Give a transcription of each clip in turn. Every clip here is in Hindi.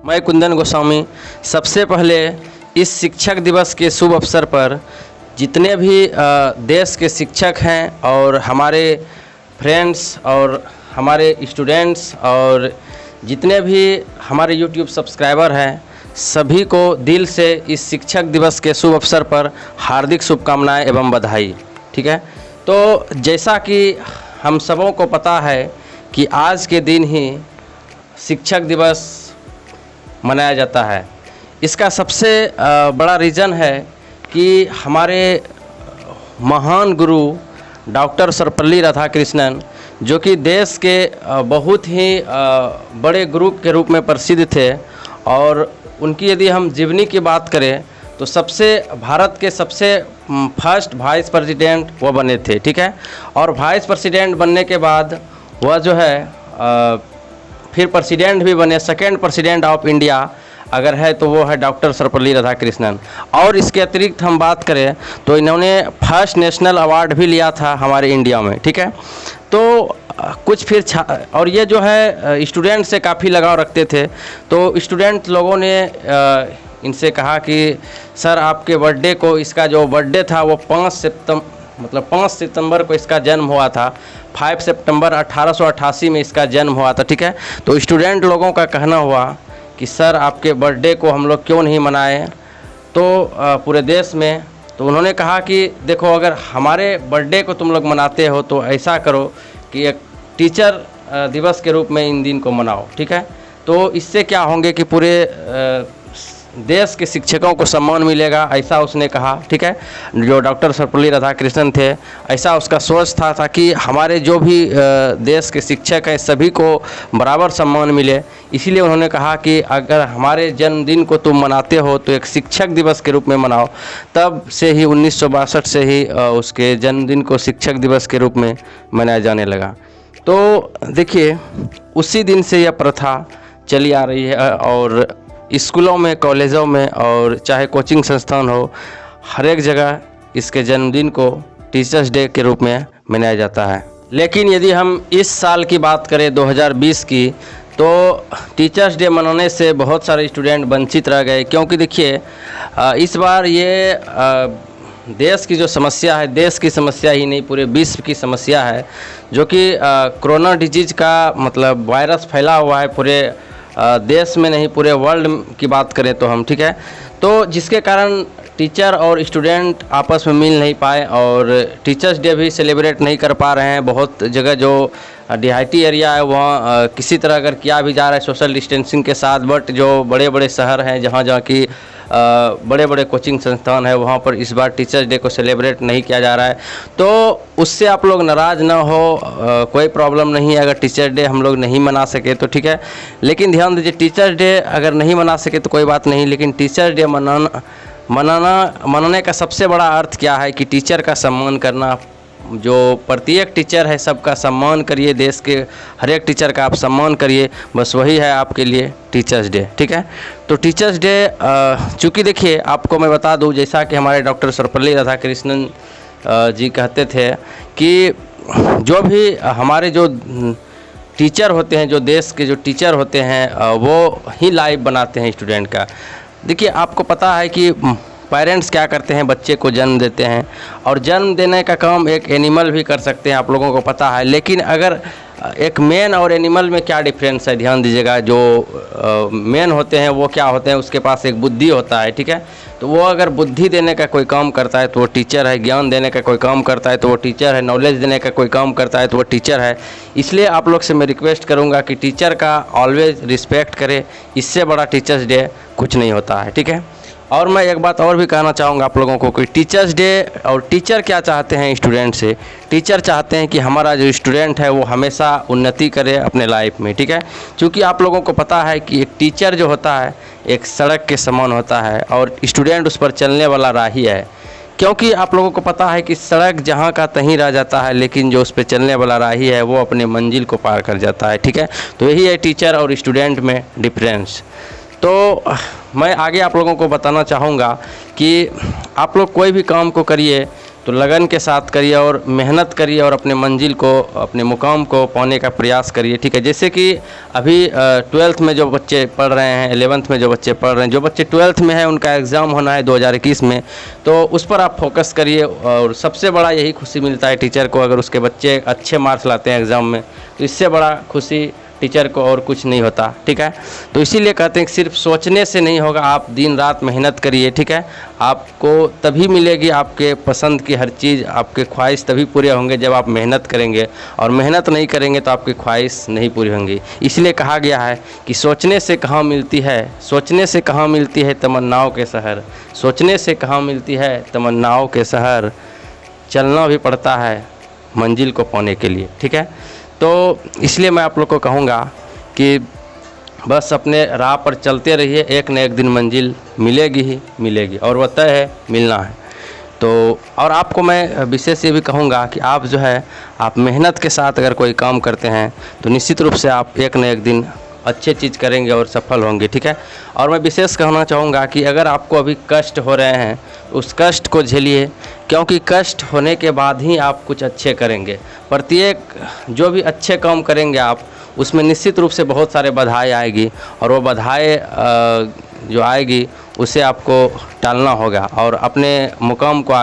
मैं कुंदन गोस्वामी सबसे पहले इस शिक्षक दिवस के शुभ अवसर पर जितने भी देश के शिक्षक हैं और हमारे फ्रेंड्स और हमारे स्टूडेंट्स और जितने भी हमारे YouTube सब्सक्राइबर हैं सभी को दिल से इस शिक्षक दिवस के शुभ अवसर पर हार्दिक शुभकामनाएं एवं बधाई। ठीक है, तो जैसा कि हम सबों को पता है कि आज के दिन ही शिक्षक दिवस मनाया जाता है। इसका सबसे बड़ा रीज़न है कि हमारे महान गुरु डॉक्टर सर्वपल्ली राधाकृष्णन जो कि देश के बहुत ही बड़े गुरु के रूप में प्रसिद्ध थे और उनकी यदि हम जीवनी की बात करें तो भारत के सबसे फर्स्ट वाइस प्रेसिडेंट वो बने थे। ठीक है, और वाइस प्रेसिडेंट बनने के बाद वह जो है फिर प्रेसिडेंट भी बने। सेकेंड प्रेसिडेंट ऑफ इंडिया अगर है तो वो है डॉक्टर सर्वपल्ली राधाकृष्णन। और इसके अतिरिक्त हम बात करें तो इन्होंने फर्स्ट नेशनल अवार्ड भी लिया था हमारे इंडिया में। ठीक है, तो कुछ फिर और ये जो है स्टूडेंट से काफ़ी लगाव रखते थे, तो स्टूडेंट लोगों ने इनसे कहा कि सर आपके बर्थडे को, इसका जो बर्थडे था वो 5 सितंबर को इसका जन्म हुआ था। 5 सितंबर 1888 में इसका जन्म हुआ था। ठीक है, तो स्टूडेंट लोगों का कहना हुआ कि सर आपके बर्थडे को हम लोग क्यों नहीं मनाएं तो पूरे देश में। तो उन्होंने कहा कि देखो अगर हमारे बर्थडे को तुम लोग मनाते हो तो ऐसा करो कि एक टीचर दिवस के रूप में इन दिन को मनाओ। ठीक है, तो इससे क्या होंगे कि पूरे देश के शिक्षकों को सम्मान मिलेगा, ऐसा उसने कहा। ठीक है, जो डॉक्टर सर्वपल्ली राधाकृष्णन थे ऐसा उसका सोच था ताकि हमारे जो भी देश के शिक्षक हैं सभी को बराबर सम्मान मिले। इसीलिए उन्होंने कहा कि अगर हमारे जन्मदिन को तुम मनाते हो तो एक शिक्षक दिवस के रूप में मनाओ। तब से ही 1962 से ही उसके जन्मदिन को शिक्षक दिवस के रूप में मनाया जाने लगा। तो देखिए उसी दिन से यह प्रथा चली आ रही है और स्कूलों में, कॉलेजों में और चाहे कोचिंग संस्थान हो, हर एक जगह इसके जन्मदिन को टीचर्स डे के रूप में मनाया जाता है। लेकिन यदि हम इस साल की बात करें 2020 की, तो टीचर्स डे मनाने से बहुत सारे स्टूडेंट वंचित रह गए। क्योंकि देखिए इस बार ये देश की जो समस्या है, देश की समस्या ही नहीं पूरे विश्व की समस्या है, जो कि कोरोना डिजीज़ का मतलब वायरस फैला हुआ है पूरे देश में नहीं पूरे वर्ल्ड की बात करें तो हम। ठीक है, तो जिसके कारण टीचर और स्टूडेंट आपस में मिल नहीं पाए और टीचर्स डे भी सेलिब्रेट नहीं कर पा रहे हैं। बहुत जगह जो DIT एरिया है वहाँ किसी तरह अगर किया भी जा रहा है सोशल डिस्टेंसिंग के साथ, बट जो बड़े बड़े शहर हैं जहाँ की बड़े बड़े कोचिंग संस्थान है वहाँ पर इस बार टीचर्स डे को सेलिब्रेट नहीं किया जा रहा है। तो उससे आप लोग नाराज़ ना हो, कोई प्रॉब्लम नहीं है अगर टीचर डे हम लोग नहीं मना सके तो। ठीक है, लेकिन ध्यान दीजिए टीचर डे अगर नहीं मना सके तो कोई बात नहीं, लेकिन टीचर डे मनाने का सबसे बड़ा अर्थ क्या है कि टीचर का सम्मान करना। जो प्रत्येक टीचर है सबका सम्मान करिए, देश के हर एक टीचर का आप सम्मान करिए, बस वही है आपके लिए टीचर्स डे। ठीक है, तो टीचर्स डे चूँकि देखिए आपको मैं बता दूं, जैसा कि हमारे डॉक्टर सर्वपल्ली राधाकृष्णन जी कहते थे कि जो भी हमारे जो टीचर होते हैं, जो देश के जो टीचर होते हैं वो ही लाइफ बनाते हैं स्टूडेंट का। देखिए आपको पता है कि पेरेंट्स क्या करते हैं, बच्चे को जन्म देते हैं और जन्म देने का काम एक एनिमल भी कर सकते हैं, आप लोगों को पता है। लेकिन अगर एक मैन और एनिमल में क्या डिफरेंस है, ध्यान दीजिएगा। जो मैन होते हैं वो क्या होते हैं, उसके पास एक बुद्धि होता है। ठीक है, तो वो अगर बुद्धि देने का कोई काम करता है तो वो टीचर है, ज्ञान देने का कोई काम करता है तो वो टीचर है, नॉलेज देने का कोई काम करता है तो वो टीचर है। इसलिए आप लोग से मैं रिक्वेस्ट करूँगा कि टीचर का ऑलवेज रिस्पेक्ट करें, इससे बड़ा टीचर्स डे कुछ नहीं होता है। ठीक है, और मैं एक बात और भी कहना चाहूँगा आप लोगों को कि टीचर्स डे और टीचर क्या चाहते हैं स्टूडेंट से। टीचर चाहते हैं कि हमारा जो स्टूडेंट है वो हमेशा उन्नति करे अपने लाइफ में। ठीक है, क्योंकि आप लोगों को पता है कि एक टीचर जो होता है एक सड़क के समान होता है और स्टूडेंट उस पर चलने वाला राही है। क्योंकि आप लोगों को पता है कि सड़क जहाँ का तहीं रह जाता है, लेकिन जो उस पर चलने वाला राही है वो अपने मंजिल को पार कर जाता है। ठीक है, तो यही है टीचर और स्टूडेंट में डिफरेंस। तो मैं आगे आप लोगों को बताना चाहूँगा कि आप लोग कोई भी काम को करिए तो लगन के साथ करिए और मेहनत करिए और अपने मंजिल को, अपने मुकाम को पाने का प्रयास करिए, ठीक है। जैसे कि अभी 12th में जो बच्चे पढ़ रहे हैं, 11th में जो बच्चे पढ़ रहे हैं, जो बच्चे 12th में हैं उनका एग्ज़ाम होना है 2021 में, तो उस पर आप फोकस करिए। और सबसे बड़ा यही खुशी मिलता है टीचर को, अगर उसके बच्चे अच्छे मार्क्स लाते हैं एग्ज़ाम में, तो इससे बड़ा खुशी टीचर को और कुछ नहीं होता, ठीक है। तो इसीलिए कहते हैं कि सिर्फ सोचने से नहीं होगा, आप दिन रात मेहनत करिए, ठीक है। आपको तभी मिलेगी आपके पसंद की हर चीज़, आपके ख्वाहिश तभी पूरे होंगे जब आप मेहनत करेंगे, और मेहनत नहीं करेंगे तो आपकी ख्वाहिश नहीं पूरी होंगी। इसलिए कहा गया है कि सोचने से कहाँ मिलती है, सोचने से कहाँ मिलती है तमन्नाओं के शहर, सोचने से कहाँ मिलती है तमन्नाओं के शहर, चलना भी पड़ता है मंजिल को पाने के लिए, ठीक है। तो इसलिए मैं आप लोग को कहूँगा कि बस अपने राह पर चलते रहिए, एक न एक दिन मंजिल मिलेगी ही मिलेगी, और वह तय है, मिलना है। तो और आपको मैं विशेष ये भी कहूँगा कि आप जो है, आप मेहनत के साथ अगर कोई काम करते हैं तो निश्चित रूप से आप एक न एक दिन अच्छे चीज़ करेंगे और सफल होंगे, ठीक है। और मैं विशेष कहना चाहूँगा कि अगर आपको अभी कष्ट हो रहे हैं, उस कष्ट को झेलिए, क्योंकि कष्ट होने के बाद ही आप कुछ अच्छे करेंगे। प्रत्येक जो भी अच्छे काम करेंगे आप, उसमें निश्चित रूप से बहुत सारे बाधाएं आएगी, और वो बाधाएं जो आएगी उसे आपको टालना होगा और अपने मुकाम को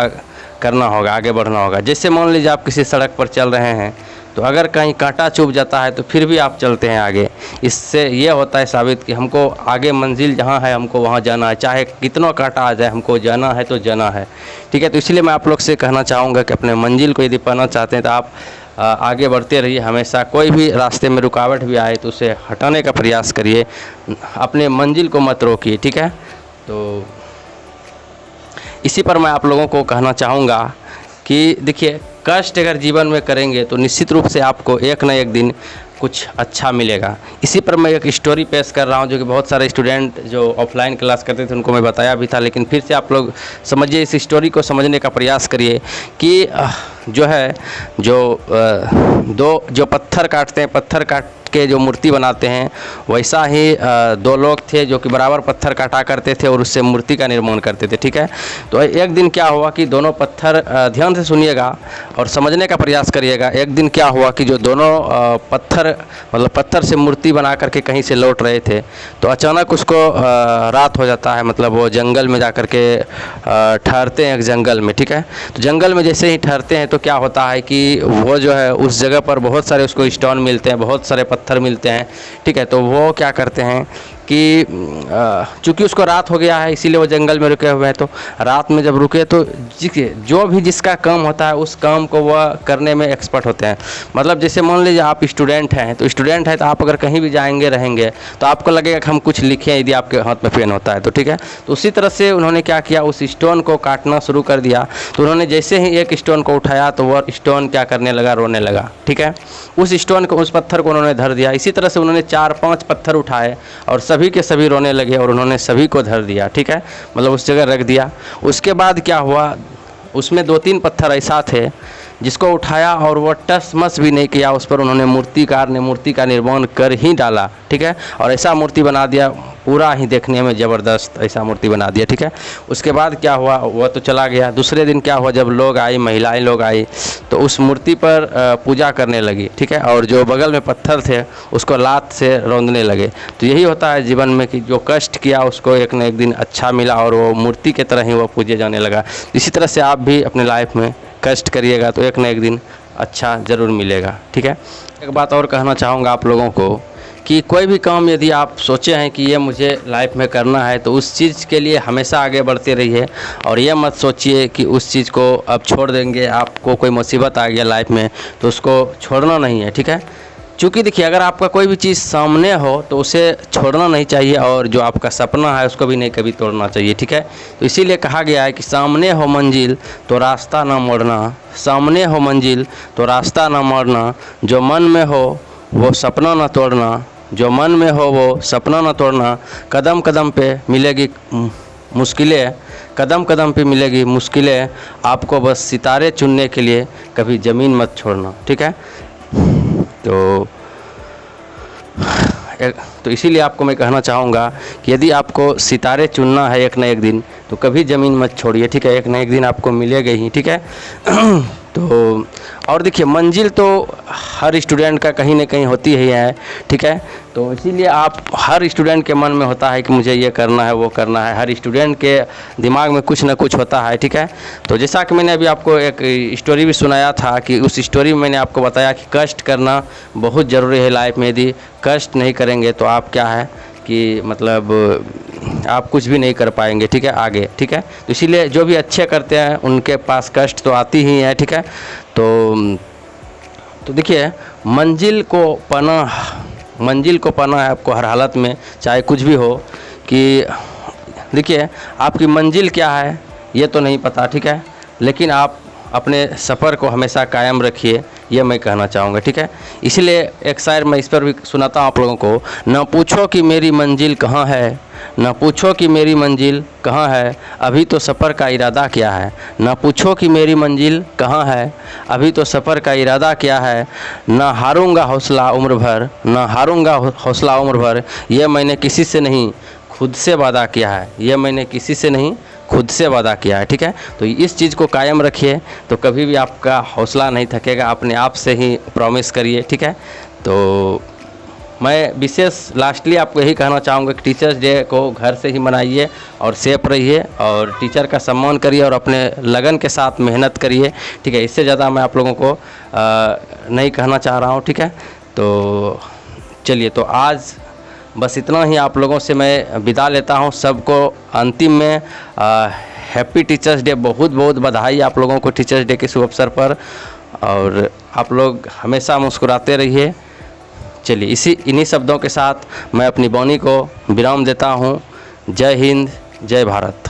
करना होगा, आगे बढ़ना होगा। जैसे मान लीजिए आप किसी सड़क पर चल रहे हैं, तो अगर कहीं कांटा चुभ जाता है तो फिर भी आप चलते हैं आगे। इससे ये होता है साबित कि हमको आगे मंजिल जहाँ है हमको वहाँ जाना है, चाहे कितना कांटा आ जाए, हमको जाना है तो जाना है, ठीक है। तो इसलिए मैं आप लोग से कहना चाहूँगा कि अपने मंजिल को यदि पाना चाहते हैं तो आप आगे बढ़ते रहिए हमेशा। कोई भी रास्ते में रुकावट भी आए तो उसे हटाने का प्रयास करिए, अपने मंजिल को मत रोकिए, ठीक है। तो इसी पर मैं आप लोगों को कहना चाहूँगा कि देखिए, कष्ट अगर जीवन में करेंगे तो निश्चित रूप से आपको एक न एक दिन कुछ अच्छा मिलेगा। इसी पर मैं एक स्टोरी पेश कर रहा हूं, जो कि बहुत सारे स्टूडेंट जो ऑफलाइन क्लास करते थे उनको मैं बताया भी था, लेकिन फिर से आप लोग समझिए, इस स्टोरी को समझने का प्रयास करिए कि जो है जो पत्थर काटते हैं, पत्थर काट के जो मूर्ति बनाते हैं, वैसा ही दो लोग थे जो कि बराबर पत्थर काटा करते थे और उससे मूर्ति का निर्माण करते थे, ठीक है। तो एक दिन क्या हुआ कि दोनों पत्थर, ध्यान से सुनिएगा और समझने का प्रयास करिएगा। एक दिन क्या हुआ कि जो दोनों पत्थर से मूर्ति बना करके कहीं से लौट रहे थे, तो अचानक उसको रात हो जाता है, मतलब वो जंगल में जा कर के ठहरते हैं, एक जंगल में, ठीक है। तो जंगल में जैसे ही ठहरते हैं तो क्या होता है कि वो जो है उस जगह पर बहुत सारे उसको स्टोन मिलते हैं, बहुत सारे पत्थर मिलते हैं, ठीक है। तो वो क्या करते हैं कि चूँकि उसको रात हो गया है, इसीलिए वो जंगल में रुके हुए हैं। तो रात में जब रुके तो जो भी जिसका काम होता है उस काम को वह करने में एक्सपर्ट होते हैं। मतलब जैसे मान लीजिए आप स्टूडेंट हैं, तो स्टूडेंट है तो आप अगर कहीं भी जाएंगे रहेंगे तो आपको लगेगा कि हम कुछ लिखें, यदि आपके हाथ में पेन होता है तो, ठीक है। तो उसी तरह से उन्होंने क्या किया, उस स्टोन को काटना शुरू कर दिया। तो उन्होंने जैसे ही एक स्टोन को उठाया तो वह स्टोन क्या करने लगा, रोने लगा, ठीक है। उस स्टोन को, उस पत्थर को उन्होंने धर दिया। इसी तरह से उन्होंने 4-5 पत्थर उठाए और सभी के सभी रोने लगे और उन्होंने सभी को धर दिया, ठीक है, मतलब उस जगह रख दिया। उसके बाद क्या हुआ, उसमें 2-3 पत्थर ऐसा थे जिसको उठाया और वो टस मस भी नहीं किया, उस पर उन्होंने मूर्तिकार ने मूर्ति का निर्माण कर ही डाला, ठीक है। और ऐसा मूर्ति बना दिया, पूरा ही देखने में ज़बरदस्त ऐसा मूर्ति बना दिया, ठीक है। उसके बाद क्या हुआ, वह तो चला गया। दूसरे दिन क्या हुआ, जब लोग आई, महिलाएं लोग आई, तो उस मूर्ति पर पूजा करने लगी, ठीक है। और जो बगल में पत्थर थे उसको लात से रौंदने लगे। तो यही होता है जीवन में कि जो कष्ट किया उसको एक न एक दिन अच्छा मिला और वो मूर्ति की तरह ही वो पूजे जाने लगा। इसी तरह से आप भी अपने लाइफ में कष्ट करिएगा तो एक न एक दिन अच्छा ज़रूर मिलेगा, ठीक है। एक बात और कहना चाहूँगा आप लोगों को कि कोई भी काम यदि आप सोचे हैं कि ये मुझे लाइफ में करना है, तो उस चीज़ के लिए हमेशा आगे बढ़ते रहिए और ये मत सोचिए कि उस चीज़ को अब छोड़ देंगे। आपको कोई मुसीबत आ गया लाइफ में तो उसको छोड़ना नहीं है, ठीक है। क्योंकि देखिए, अगर आपका कोई भी चीज़ सामने हो तो उसे छोड़ना नहीं चाहिए, और जो आपका सपना है उसको भी नहीं कभी तोड़ना चाहिए, ठीक है। तो इसीलिए कहा गया है कि सामने हो मंजिल तो रास्ता ना मोड़ना, सामने हो मंजिल तो रास्ता ना मोड़ना, जो मन में हो वो सपना ना तोड़ना, जो मन में हो वो सपना ना तोड़ना, कदम कदम पे मिलेगी मुश्किलें, कदम कदम पे मिलेगी मुश्किलें, आपको बस सितारे चुनने के लिए कभी ज़मीन मत छोड़ना, ठीक है। तो तो इसीलिए आपको मैं कहना चाहूँगा कि यदि आपको सितारे चुनना है एक न एक दिन, तो कभी ज़मीन मत छोड़िए, ठीक है। एक न एक दिन आपको मिलेगा ही, ठीक है। तो और देखिए, मंजिल तो हर स्टूडेंट का कहीं ना कहीं होती ही है, ठीक है। तो इसीलिए आप, हर स्टूडेंट के मन में होता है कि मुझे ये करना है, वो करना है, हर स्टूडेंट के दिमाग में कुछ ना कुछ होता है, ठीक है। तो जैसा कि मैंने अभी आपको एक स्टोरी भी सुनाया था कि उस स्टोरी में मैंने आपको बताया कि कष्ट करना बहुत ज़रूरी है लाइफ में। यदि कष्ट नहीं करेंगे तो आप क्या है कि मतलब आप कुछ भी नहीं कर पाएंगे, ठीक है, आगे, ठीक है। तो इसीलिए जो भी अच्छे करते हैं उनके पास कष्ट तो आती ही है, ठीक है। तो देखिए, मंजिल को पाना है आपको हर हालत में, चाहे कुछ भी हो। कि देखिए, आपकी मंजिल क्या है ये तो नहीं पता, ठीक है, लेकिन आप अपने सफ़र को हमेशा कायम रखिए, ये मैं कहना चाहूँगा, ठीक है। इसलिए एक शायर मैं इस पर भी सुनाता हूँ आप लोगों को। न पूछो कि मेरी मंजिल कहाँ है, न पूछो कि मेरी मंजिल कहाँ है, अभी तो सफ़र का इरादा क्या है। न पूछो कि मेरी मंजिल कहाँ है, अभी तो सफ़र का इरादा क्या है। न हारूंगा हौसला उम्र भर, न हारूंगा हौसला उम्र भर, ये मैंने किसी से नहीं खुद से वादा किया है, ये मैंने किसी से नहीं खुद से वादा किया है, ठीक है। तो इस चीज़ को कायम रखिए, तो कभी भी आपका हौसला नहीं थकेगा, अपने आप से ही प्रॉमिस करिए, ठीक है। तो मैं विशेष लास्टली आपको यही कहना चाहूँगा कि टीचर्स डे को घर से ही मनाइए और सेफ रहिए और टीचर का सम्मान करिए और अपने लगन के साथ मेहनत करिए, ठीक है। इससे ज़्यादा मैं आप लोगों को नहीं कहना चाह रहा हूँ, ठीक है। तो चलिए, तो आज बस इतना ही आप लोगों से मैं विदा लेता हूं। सबको अंतिम में हैप्पी टीचर्स डे, बहुत बहुत बधाई आप लोगों को टीचर्स डे के शुभ अवसर पर, और आप लोग हमेशा मुस्कुराते रहिए। चलिए, इन्हीं शब्दों के साथ मैं अपनी वाणी को विराम देता हूं। जय हिंद, जय भारत।